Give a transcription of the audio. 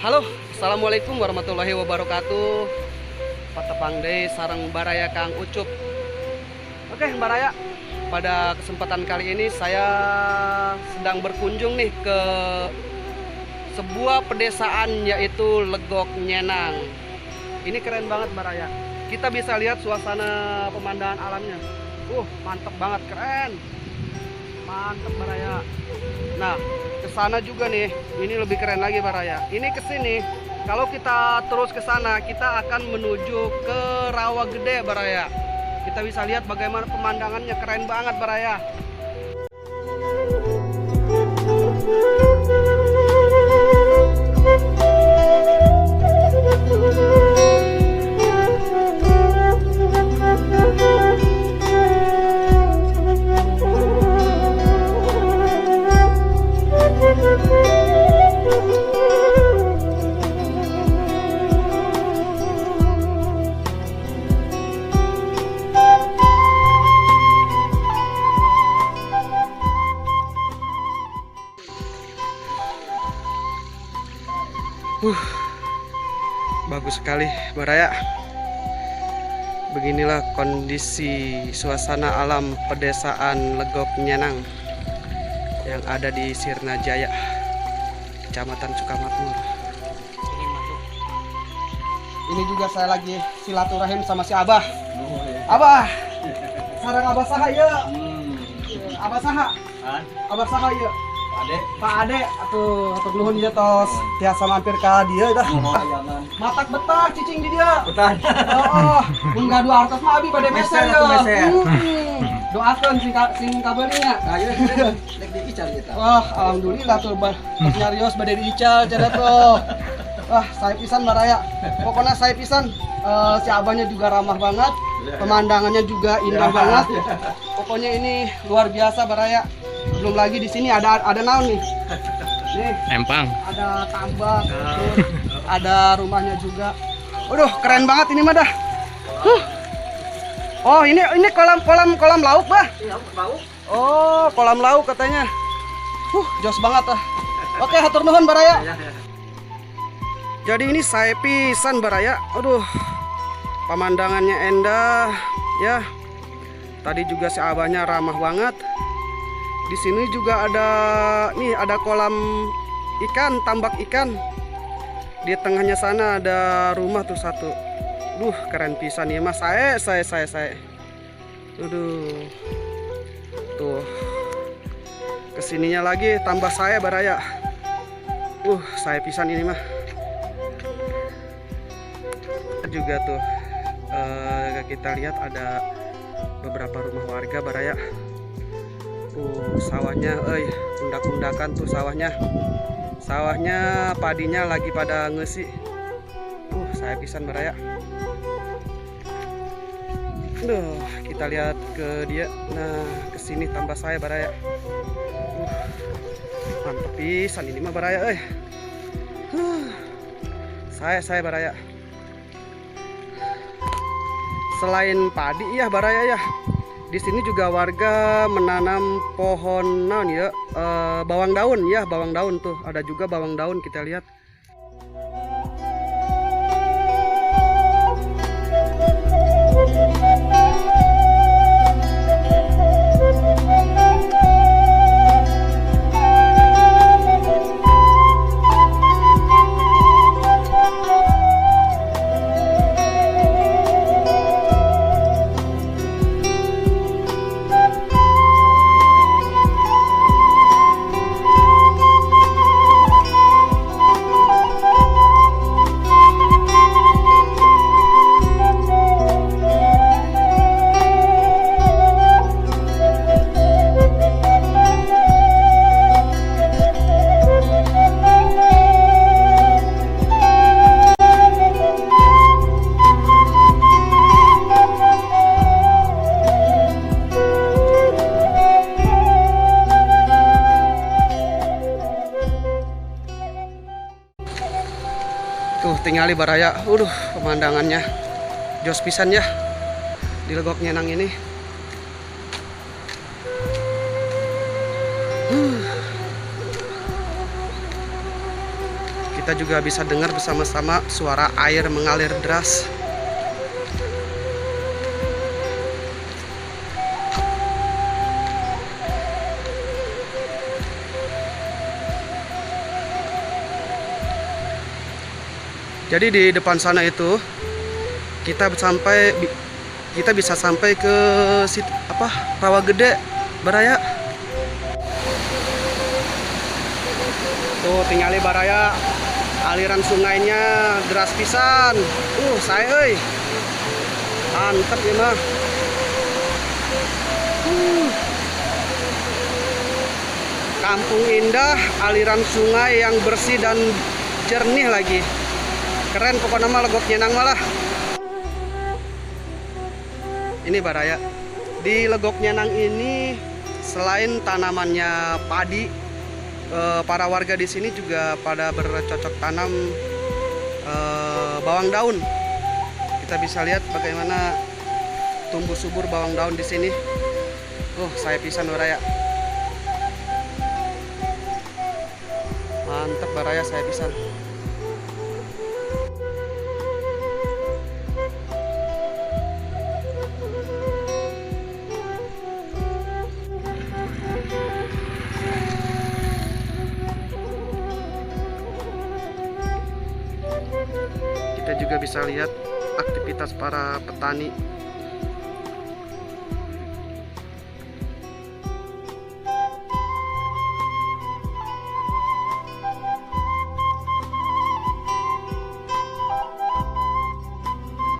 Halo, assalamualaikum warahmatullahi wabarakatuh. Patepang Day sareng Baraya Kang Ucup. Oke, Baraya. Pada kesempatan kali ini saya sedang berkunjung nih ke sebuah pedesaan yaitu Legok Nyenang. Ini keren banget Baraya. Kita bisa lihat suasana pemandangan alamnya. Mantep banget, keren. Mantep Baraya. Nah, ke sana juga nih, ini lebih keren lagi Baraya. Ini ke sini, kalau kita terus ke sana, kita akan menuju ke Rawa Gede Baraya. Kita bisa lihat bagaimana pemandangannya, keren banget Baraya. Bagus sekali Baraya. Beginilah kondisi suasana alam pedesaan Legok Nyenang yang ada di Sirna Jaya, Kecamatan Sukamakmur. Ini juga saya lagi silaturahim sama si Abah. Abah, sarang Abah saha ya? Abah saha? Abah saha ya? Pak Ade, atuh nuhun dia tos tiasa mampir ka dieu dah. Matak betah cicing di dia. Betah. Enggak dua hartos mah abi bade meser ya. Doakeun sing kabeuringna. Ayeuna rek diical eta. Wah, alhamdulillah tuh nyarios bade diical cenah tuh. Wah, saya pisan Baraya. Pokoknya saya pisan. Si abahnya juga ramah banget. Pemandangannya juga indah banget. Pokoknya ini luar biasa Baraya. Belum lagi di sini ada naon nih. Nih, empang. Ada tambak, terus ada rumahnya juga. Waduh, keren banget ini mah dah. Oh, ini kolam lauk, Bah. Iya, lauk. Oh, kolam lauk katanya. Jos banget ah. Oke, hatur nuhun Baraya. Jadi ini saya pisan Baraya. Aduh. Pemandangannya endah ya. Tadi juga si abahnya ramah banget. Di sini juga ada kolam ikan, tambak ikan. Di tengahnya sana ada rumah tuh satu. Keren pisan ya Mas. Saya. Tuh. Kesininya lagi tambah saya Baraya. Saya pisan ini mah. Juga tuh kita lihat ada beberapa rumah warga Baraya. Sawahnya, undak-undakan tuh sawahnya padinya lagi pada ngesi. Saya pisan Baraya. Kita lihat ke dia. Nah, kesini tambah saya Baraya. Mantap pisan ini mah Baraya. Saya Baraya. Selain padi ya Baraya ya. Di sini juga warga menanam pohon naon ya, bawang daun ya, bawang daun tuh. Ada juga bawang daun kita lihat. Tuh tingali Baraya. Pemandangannya jos pisan ya di Legok Nyenang ini. Kita juga bisa dengar bersama-sama suara air mengalir deras. Jadi di depan sana itu kita bisa sampai ke situ Rawa Gede Baraya. Tuh tinggali Baraya, aliran sungainya deras pisan. Saya mantep ya mah. Kampung indah, aliran sungai yang bersih dan jernih lagi. Keren pokoknya mah, legok nyenang malah. Ini Baraya. Di Legok Nyenang ini selain tanamannya padi, para warga di sini juga pada bercocok tanam bawang daun. Kita bisa lihat bagaimana tumbuh subur bawang daun di sini. Saya pisan Baraya. Mantap Baraya, saya pisan. Kita juga bisa lihat aktivitas para petani